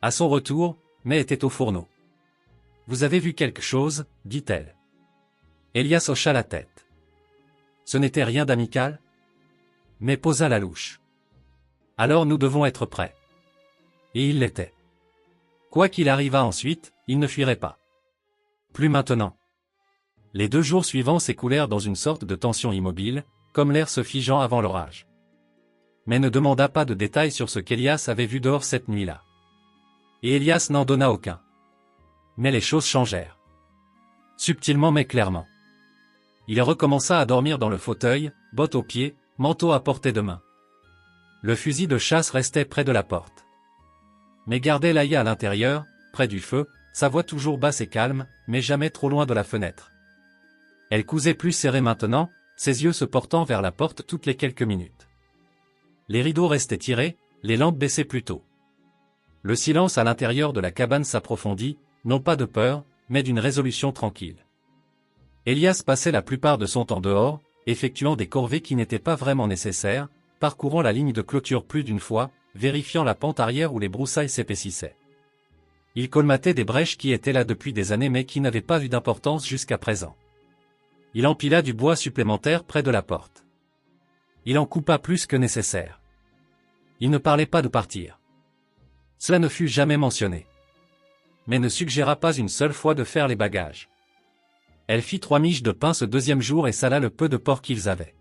À son retour, May était au fourneau. « Vous avez vu quelque chose ?» dit-elle. Elias hocha la tête. Ce n'était rien d'amical. Mais posa la louche. Alors nous devons être prêts. Et il l'était. Quoi qu'il arrivât ensuite, il ne fuirait pas. Plus maintenant. Les 2 jours suivants s'écoulèrent dans une sorte de tension immobile, comme l'air se figeant avant l'orage. Mais ne demanda pas de détails sur ce qu'Elias avait vu dehors cette nuit-là. Et Elias n'en donna aucun. Mais les choses changèrent. Subtilement mais clairement. Il recommença à dormir dans le fauteuil, bottes aux pieds, manteau à portée de main. Le fusil de chasse restait près de la porte. Mais gardait Laïa à l'intérieur, près du feu, sa voix toujours basse et calme, mais jamais trop loin de la fenêtre. Elle cousait plus serrée maintenant, ses yeux se portant vers la porte toutes les quelques minutes. Les rideaux restaient tirés, les lampes baissaient plus tôt. Le silence à l'intérieur de la cabane s'approfondit, non pas de peur, mais d'une résolution tranquille. Elias passait la plupart de son temps dehors, effectuant des corvées qui n'étaient pas vraiment nécessaires, parcourant la ligne de clôture plus d'une fois, vérifiant la pente arrière où les broussailles s'épaississaient. Il colmatait des brèches qui étaient là depuis des années mais qui n'avaient pas eu d'importance jusqu'à présent. Il empila du bois supplémentaire près de la porte. Il en coupa plus que nécessaire. Il ne parlait pas de partir. Cela ne fut jamais mentionné. Mais ne suggéra pas une seule fois de faire les bagages. Elle fit 3 miches de pain ce deuxième jour et sala le peu de porc qu'ils avaient.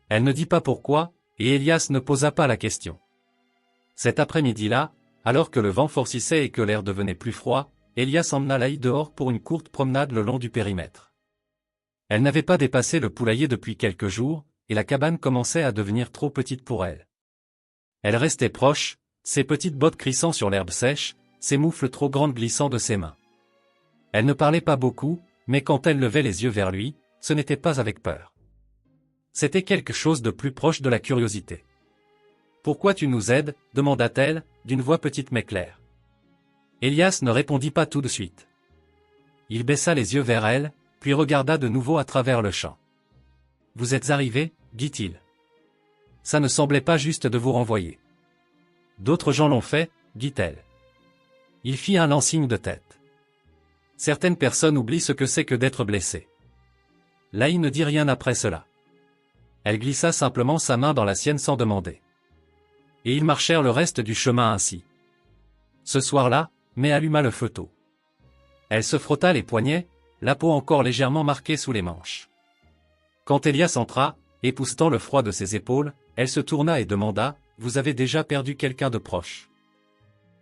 Elle ne dit pas pourquoi, et Elias ne posa pas la question. Cet après-midi-là, alors que le vent forcissait et que l'air devenait plus froid, Elias emmena Laï dehors pour une courte promenade le long du périmètre. Elle n'avait pas dépassé le poulailler depuis quelques jours, et la cabane commençait à devenir trop petite pour elle. Elle restait proche, ses petites bottes crissant sur l'herbe sèche, ses moufles trop grandes glissant de ses mains. Elle ne parlait pas beaucoup, mais quand elle levait les yeux vers lui, ce n'était pas avec peur. C'était quelque chose de plus proche de la curiosité. « Pourquoi tu nous aides » demanda-t-elle, d'une voix petite mais claire. Elias ne répondit pas tout de suite. Il baissa les yeux vers elle, puis regarda de nouveau à travers le champ. « Vous êtes arrivés » dit-il. « Ça ne semblait pas juste de vous renvoyer. »« D'autres gens l'ont fait » dit-elle. Il fit un lent signe de tête. Certaines personnes oublient ce que c'est que d'être blessé. Laï ne dit rien après cela. Elle glissa simplement sa main dans la sienne sans demander. Et ils marchèrent le reste du chemin ainsi. Ce soir-là, May alluma le feu tôt. Elle se frotta les poignets, la peau encore légèrement marquée sous les manches. Quand Elias entra, époussetant le froid de ses épaules, elle se tourna et demanda « Vous avez déjà perdu quelqu'un de proche ?»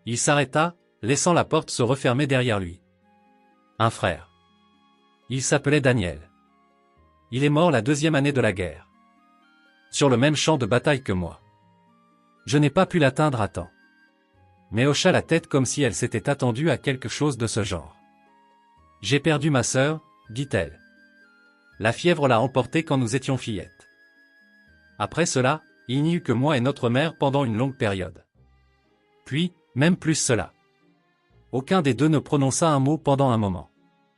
Il s'arrêta, laissant la porte se refermer derrière lui. « Un frère. Il s'appelait Daniel. Il est mort la 2e année de la guerre. Sur le même champ de bataille que moi. Je n'ai pas pu l'atteindre à temps. » Mais hocha la tête comme si elle s'était attendue à quelque chose de ce genre. « J'ai perdu ma sœur, » dit-elle. La fièvre l'a emportée quand nous étions fillettes. Après cela, il n'y eut que moi et notre mère pendant une longue période. Puis, même plus cela. Aucun des deux ne prononça un mot pendant un moment.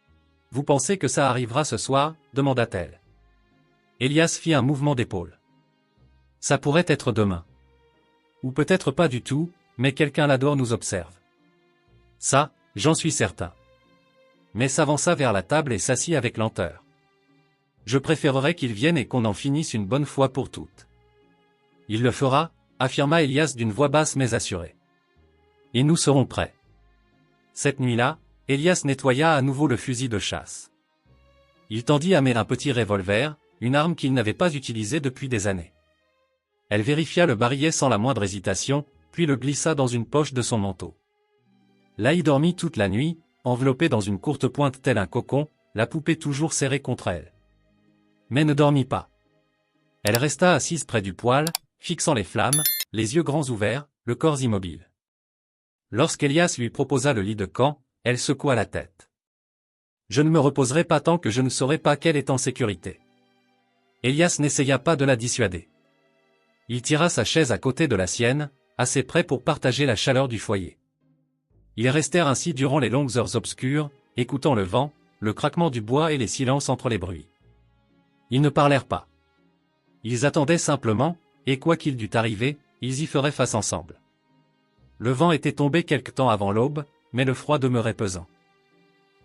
« Vous pensez que ça arrivera ce soir » demanda-t-elle. Elias fit un mouvement d'épaule. « Ça pourrait être demain. Ou peut-être pas du tout, mais quelqu'un là-dehors nous observe. Ça, j'en suis certain. » Mais s'avança vers la table et s'assit avec lenteur. « Je préférerais qu'il vienne et qu'on en finisse une bonne fois pour toutes. »« Il le fera » affirma Elias d'une voix basse mais assurée. « Et nous serons prêts. » Cette nuit-là, Elias nettoya à nouveau le fusil de chasse. Il tendit à May un petit revolver, une arme qu'il n'avait pas utilisée depuis des années. Elle vérifia le barillet sans la moindre hésitation, puis le glissa dans une poche de son manteau. Laï dormit toute la nuit, enveloppée dans une courte pointe tel un cocon, la poupée toujours serrée contre elle. Mais ne dormit pas. Elle resta assise près du poêle, fixant les flammes, les yeux grands ouverts, le corps immobile. Lorsqu'Elias lui proposa le lit de camp, elle secoua la tête. « Je ne me reposerai pas tant que je ne saurai pas qu'elle est en sécurité. » Elias n'essaya pas de la dissuader. Il tira sa chaise à côté de la sienne, assez près pour partager la chaleur du foyer. Ils restèrent ainsi durant les longues heures obscures, écoutant le vent, le craquement du bois et les silences entre les bruits. Ils ne parlèrent pas. Ils attendaient simplement, et quoi qu'il dût arriver, ils y feraient face ensemble. Le vent était tombé quelque temps avant l'aube, mais le froid demeurait pesant.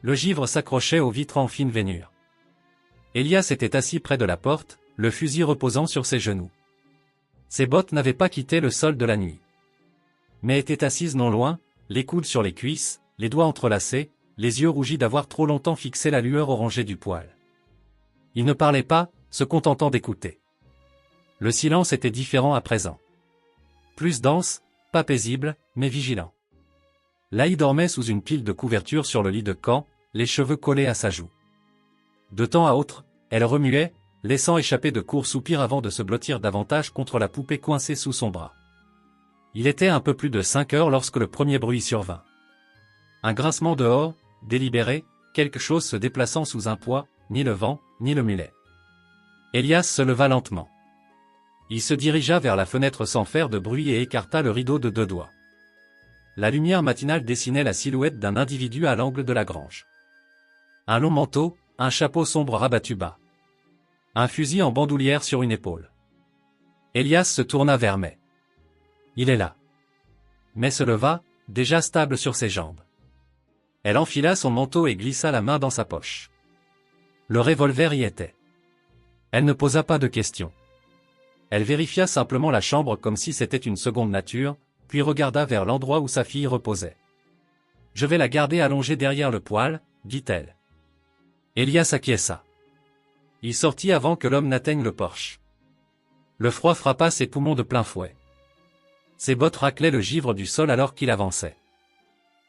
Le givre s'accrochait aux vitres en fine veinure. Elias était assis près de la porte, le fusil reposant sur ses genoux. Ses bottes n'avaient pas quitté le sol de la nuit. Mais étaient assises non loin, les coudes sur les cuisses, les doigts entrelacés, les yeux rougis d'avoir trop longtemps fixé la lueur orangée du poêle. Il ne parlait pas, se contentant d'écouter. Le silence était différent à présent. Plus dense, pas paisible, mais vigilant. Laï dormait sous une pile de couvertures sur le lit de camp, les cheveux collés à sa joue. De temps à autre, elle remuait, laissant échapper de courts soupirs avant de se blottir davantage contre la poupée coincée sous son bras. Il était un peu plus de 5 heures lorsque le premier bruit survint. Un grincement dehors, délibéré, quelque chose se déplaçant sous un poids, ni le vent, ni le mulet. Elias se leva lentement. Il se dirigea vers la fenêtre sans faire de bruit et écarta le rideau de 2 doigts. La lumière matinale dessinait la silhouette d'un individu à l'angle de la grange. Un long manteau, un chapeau sombre rabattu bas. Un fusil en bandoulière sur une épaule. Elias se tourna vers May. Il est là. May se leva, déjà stable sur ses jambes. Elle enfila son manteau et glissa la main dans sa poche. Le revolver y était. Elle ne posa pas de questions. Elle vérifia simplement la chambre comme si c'était une seconde nature, puis regarda vers l'endroit où sa fille reposait. « Je vais la garder allongée derrière le poêle, » dit-elle. Elias acquiesça. Il sortit avant que l'homme n'atteigne le porche. Le froid frappa ses poumons de plein fouet. Ses bottes raclaient le givre du sol alors qu'il avançait.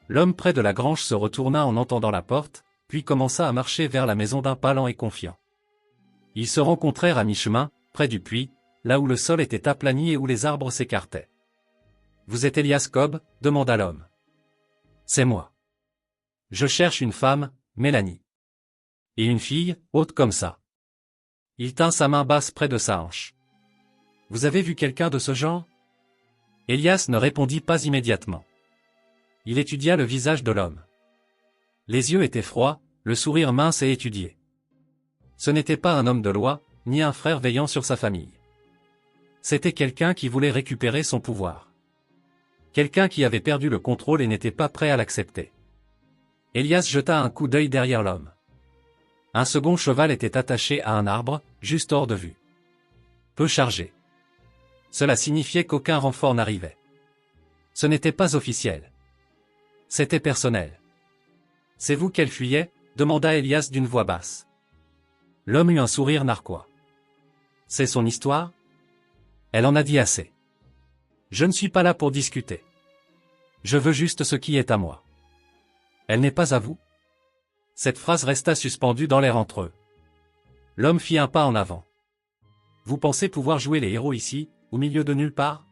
L'homme près de la grange se retourna en entendant la porte, puis commença à marcher vers la maison d'un pas lent et confiant. Ils se rencontrèrent à mi-chemin, près du puits, là où le sol était aplani et où les arbres s'écartaient. « Vous êtes Elias Cobb ?» demanda l'homme. « C'est moi. Je cherche une femme, Mélanie. Et une fille, haute comme ça. » Il tint sa main basse près de sa hanche. « Vous avez vu quelqu'un de ce genre ?» Elias ne répondit pas immédiatement. Il étudia le visage de l'homme. Les yeux étaient froids, le sourire mince et étudié. Ce n'était pas un homme de loi, ni un frère veillant sur sa famille. C'était quelqu'un qui voulait récupérer son pouvoir. Quelqu'un qui avait perdu le contrôle et n'était pas prêt à l'accepter. Elias jeta un coup d'œil derrière l'homme. Un second cheval était attaché à un arbre, juste hors de vue. Peu chargé. Cela signifiait qu'aucun renfort n'arrivait. Ce n'était pas officiel. C'était personnel. « C'est vous qu'elle fuyait ?» demanda Elias d'une voix basse. L'homme eut un sourire narquois. « C'est son histoire ? Elle en a dit assez. Je ne suis pas là pour discuter. Je veux juste ce qui est à moi. Elle n'est pas à vous ?» Cette phrase resta suspendue dans l'air entre eux. L'homme fit un pas en avant. « Vous pensez pouvoir jouer les héros ici, au milieu de nulle part ?»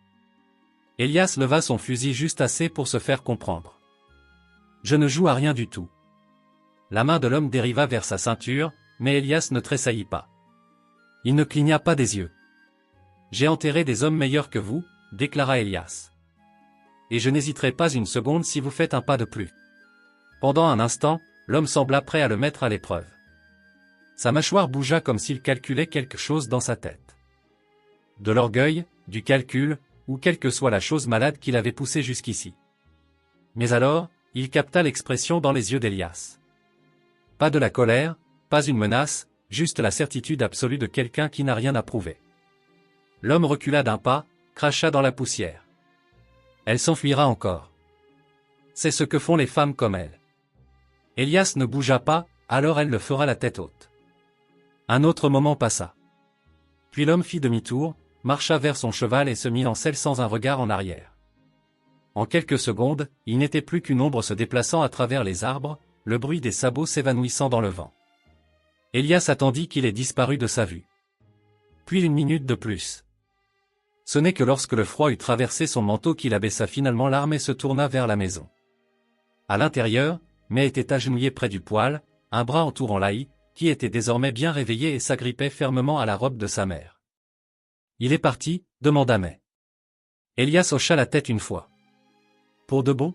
Elias leva son fusil juste assez pour se faire comprendre. « Je ne joue à rien du tout. » La main de l'homme dériva vers sa ceinture, mais Elias ne tressaillit pas. Il ne cligna pas des yeux. « J'ai enterré des hommes meilleurs que vous, » déclara Elias. « Et je n'hésiterai pas une seconde si vous faites un pas de plus. » Pendant un instant, l'homme sembla prêt à le mettre à l'épreuve. Sa mâchoire bougea comme s'il calculait quelque chose dans sa tête. De l'orgueil, du calcul, ou quelle que soit la chose malade qui l'avait poussé jusqu'ici. Mais alors, il capta l'expression dans les yeux d'Elias. Pas de la colère, pas une menace, juste la certitude absolue de quelqu'un qui n'a rien à prouver. L'homme recula d'un pas, cracha dans la poussière. Elle s'enfuira encore. C'est ce que font les femmes comme elle. Elias ne bougea pas, alors elle le fera la tête haute. Un autre moment passa. Puis l'homme fit demi-tour, marcha vers son cheval et se mit en selle sans un regard en arrière. En quelques secondes, il n'était plus qu'une ombre se déplaçant à travers les arbres, le bruit des sabots s'évanouissant dans le vent. Elias attendit qu'il ait disparu de sa vue. Puis une minute de plus. Ce n'est que lorsque le froid eut traversé son manteau qu'il abaissa finalement l'arme et se tourna vers la maison. À l'intérieur, May était agenouillée près du poêle, un bras entourant Laï, qui était désormais bien réveillée et s'agrippait fermement à la robe de sa mère. « Il est parti ?» demanda May. Elias hocha la tête une fois. « Pour de bon ?»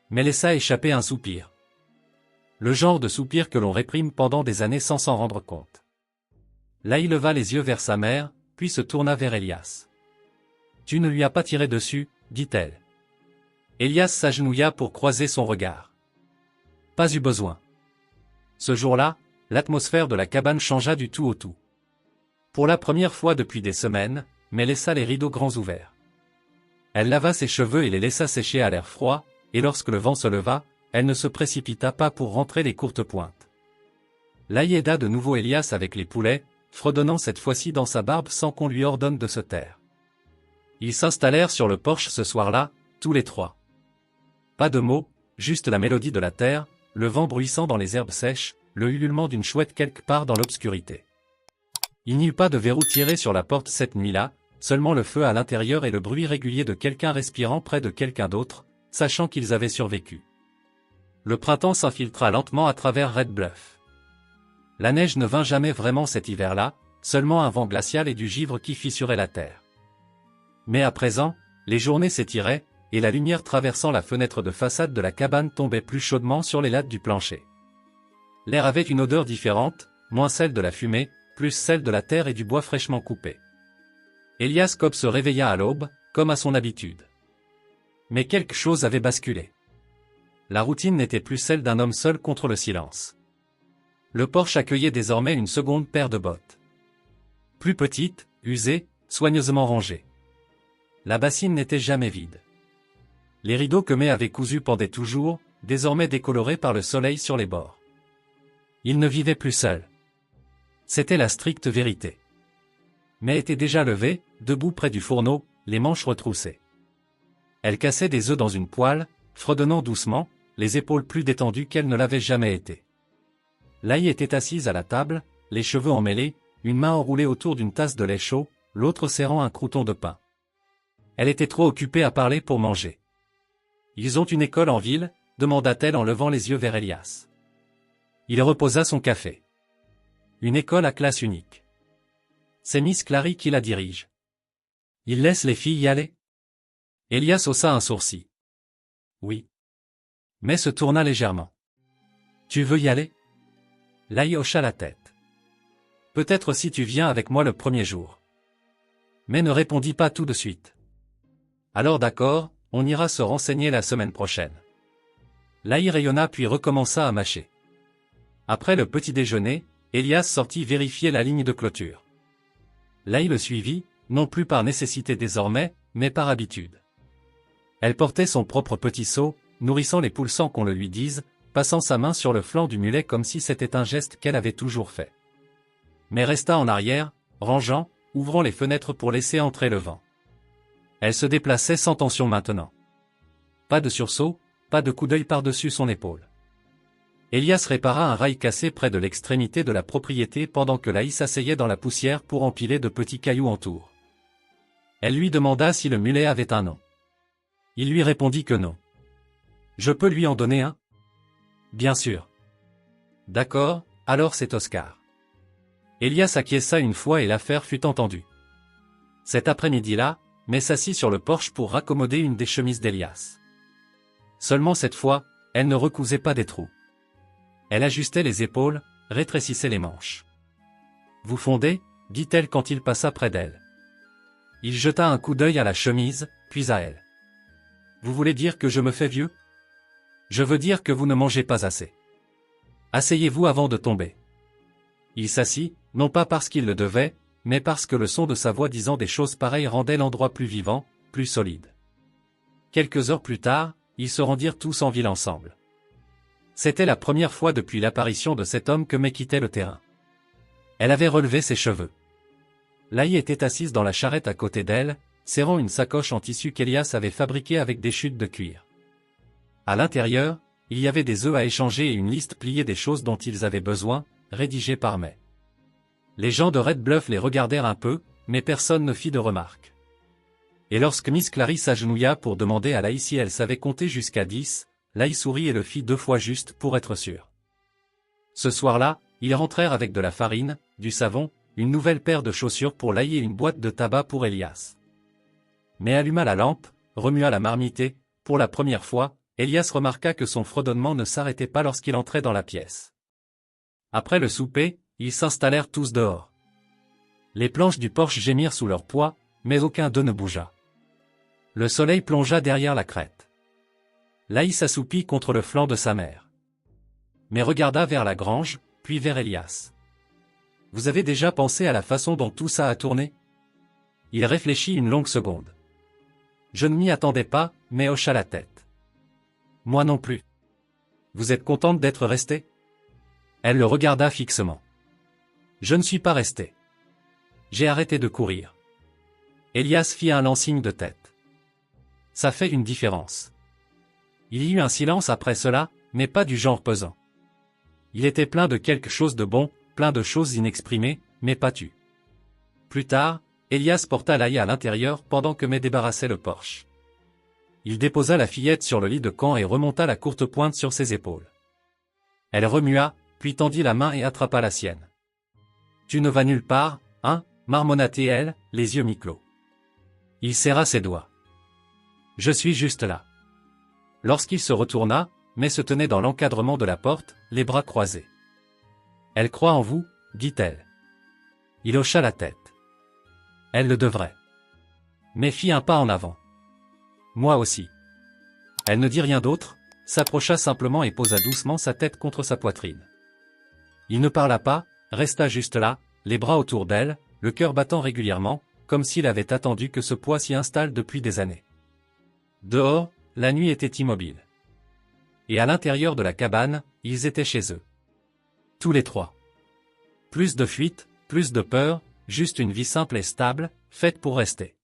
Mais laissa échapper un soupir. Le genre de soupir que l'on réprime pendant des années sans s'en rendre compte. Laï leva les yeux vers sa mère, puis se tourna vers Elias. « Tu ne lui as pas tiré dessus ?» dit-elle. Elias s'agenouilla pour croiser son regard. Pas eu besoin. Ce jour-là, l'atmosphère de la cabane changea du tout au tout. Pour la première fois depuis des semaines, May laissa les rideaux grands ouverts. Elle lava ses cheveux et les laissa sécher à l'air froid, et lorsque le vent se leva, elle ne se précipita pas pour rentrer les courtes pointes. Laï aida de nouveau Elias avec les poulets, fredonnant cette fois-ci dans sa barbe sans qu'on lui ordonne de se taire. Ils s'installèrent sur le porche ce soir-là, tous les trois. Pas de mots, juste la mélodie de la terre, le vent bruissant dans les herbes sèches, le ululement d'une chouette quelque part dans l'obscurité. Il n'y eut pas de verrou tiré sur la porte cette nuit-là, seulement le feu à l'intérieur et le bruit régulier de quelqu'un respirant près de quelqu'un d'autre, sachant qu'ils avaient survécu. Le printemps s'infiltra lentement à travers Red Bluff. La neige ne vint jamais vraiment cet hiver-là, seulement un vent glacial et du givre qui fissurait la terre. Mais à présent, les journées s'étiraient, et la lumière traversant la fenêtre de façade de la cabane tombait plus chaudement sur les lattes du plancher. L'air avait une odeur différente, moins celle de la fumée, plus celle de la terre et du bois fraîchement coupé. Elias Cobb se réveilla à l'aube, comme à son habitude. Mais quelque chose avait basculé. La routine n'était plus celle d'un homme seul contre le silence. Le porche accueillait désormais une seconde paire de bottes. Plus petite, usée, soigneusement rangée. La bassine n'était jamais vide. Les rideaux que May avait cousus pendaient toujours, désormais décolorés par le soleil sur les bords. Il ne vivait plus seul. C'était la stricte vérité. May était déjà levée, debout près du fourneau, les manches retroussées. Elle cassait des œufs dans une poêle, fredonnant doucement, les épaules plus détendues qu'elle ne l'avait jamais été. Laï était assise à la table, les cheveux emmêlés, une main enroulée autour d'une tasse de lait chaud, l'autre serrant un crouton de pain. Elle était trop occupée à parler pour manger. « Ils ont une école en ville ?» demanda-t-elle en levant les yeux vers Elias. Il reposa son café. « Une école à classe unique. C'est Miss Clary qui la dirige. Il laisse les filles y aller ?» Elias haussa un sourcil. « Oui. » Mais se tourna légèrement. « Tu veux y aller ?» Laï hocha la tête. « Peut-être si tu viens avec moi le premier jour. » Mais ne répondit pas tout de suite. « Alors d'accord, on ira se renseigner la semaine prochaine. » Laï rayonna puis recommença à mâcher. Après le petit déjeuner, Elias sortit vérifier la ligne de clôture. Laï le suivit, non plus par nécessité désormais, mais par habitude. Elle portait son propre petit seau, nourrissant les poules sans qu'on le lui dise, passant sa main sur le flanc du mulet comme si c'était un geste qu'elle avait toujours fait. Mais resta en arrière, rangeant, ouvrant les fenêtres pour laisser entrer le vent. Elle se déplaçait sans tension maintenant. Pas de sursaut, pas de coup d'œil par-dessus son épaule. Elias répara un rail cassé près de l'extrémité de la propriété pendant que Laï s'asseyait dans la poussière pour empiler de petits cailloux en tour. Elle lui demanda si le mulet avait un nom. Il lui répondit que non. « Je peux lui en donner un ? » ?»« Bien sûr. »« D'accord, alors c'est Oscar. » Elias acquiesça une fois et l'affaire fut entendue. Cet après-midi-là, May s'assit sur le porche pour raccommoder une des chemises d'Elias. Seulement cette fois, elle ne recousait pas des trous. Elle ajustait les épaules, rétrécissait les manches. « Vous fondez ?» dit-elle quand il passa près d'elle. Il jeta un coup d'œil à la chemise, puis à elle. « Vous voulez dire que je me fais vieux ? Je veux dire que vous ne mangez pas assez. Asseyez-vous avant de tomber. » Il s'assit, non pas parce qu'il le devait, mais parce que le son de sa voix disant des choses pareilles rendait l'endroit plus vivant, plus solide. Quelques heures plus tard, ils se rendirent tous en ville ensemble. C'était la première fois depuis l'apparition de cet homme que May quittait le terrain. Elle avait relevé ses cheveux. Laï était assise dans la charrette à côté d'elle, serrant une sacoche en tissu qu'Elias avait fabriquée avec des chutes de cuir. À l'intérieur, il y avait des œufs à échanger et une liste pliée des choses dont ils avaient besoin, rédigée par May. Les gens de Red Bluff les regardèrent un peu, mais personne ne fit de remarques. Et lorsque Miss Clary s'agenouilla pour demander à Laï si elle savait compter jusqu'à 10, Laï sourit et le fit 2 fois juste pour être sûr. Ce soir-là, ils rentrèrent avec de la farine, du savon, une nouvelle paire de chaussures pour Laï et une boîte de tabac pour Elias. Mais alluma la lampe, remua la marmite et, pour la première fois, Elias remarqua que son fredonnement ne s'arrêtait pas lorsqu'il entrait dans la pièce. Après le souper, ils s'installèrent tous dehors. Les planches du porche gémirent sous leur poids, mais aucun d'eux ne bougea. Le soleil plongea derrière la crête. Laï s'assoupit contre le flanc de sa mère. Mais regarda vers la grange, puis vers Elias. « Vous avez déjà pensé à la façon dont tout ça a tourné ?» Il réfléchit une longue seconde. Je ne m'y attendais pas, mais hocha la tête. « Moi non plus. Vous êtes contente d'être restée ?» Elle le regarda fixement. « Je ne suis pas resté. J'ai arrêté de courir. » Elias fit un lent signe de tête. « Ça fait une différence. » Il y eut un silence après cela, mais pas du genre pesant. Il était plein de quelque chose de bon, plein de choses inexprimées, mais pas tues. Plus tard, Elias porta Laï à l'intérieur pendant que May débarrassait le porche. Il déposa la fillette sur le lit de camp et remonta la courte pointe sur ses épaules. Elle remua, puis tendit la main et attrapa la sienne. « Tu ne vas nulle part, Hein, marmonna-t-elle, les yeux mi-clos. Il serra ses doigts. Je suis juste là. Lorsqu'il se retourna, mais se tenait dans l'encadrement de la porte, les bras croisés. Elle croit en vous, dit-elle. Il hocha la tête. Elle le devrait. Mais fit un pas en avant. Moi aussi. Elle ne dit rien d'autre, s'approcha simplement et posa doucement sa tête contre sa poitrine. Il ne parla pas, resta juste là, les bras autour d'elle, le cœur battant régulièrement, comme s'il avait attendu que ce poids s'y installe depuis des années. Dehors, la nuit était immobile. Et à l'intérieur de la cabane, ils étaient chez eux. Tous les trois. Plus de fuite, plus de peur, juste une vie simple et stable, faite pour rester.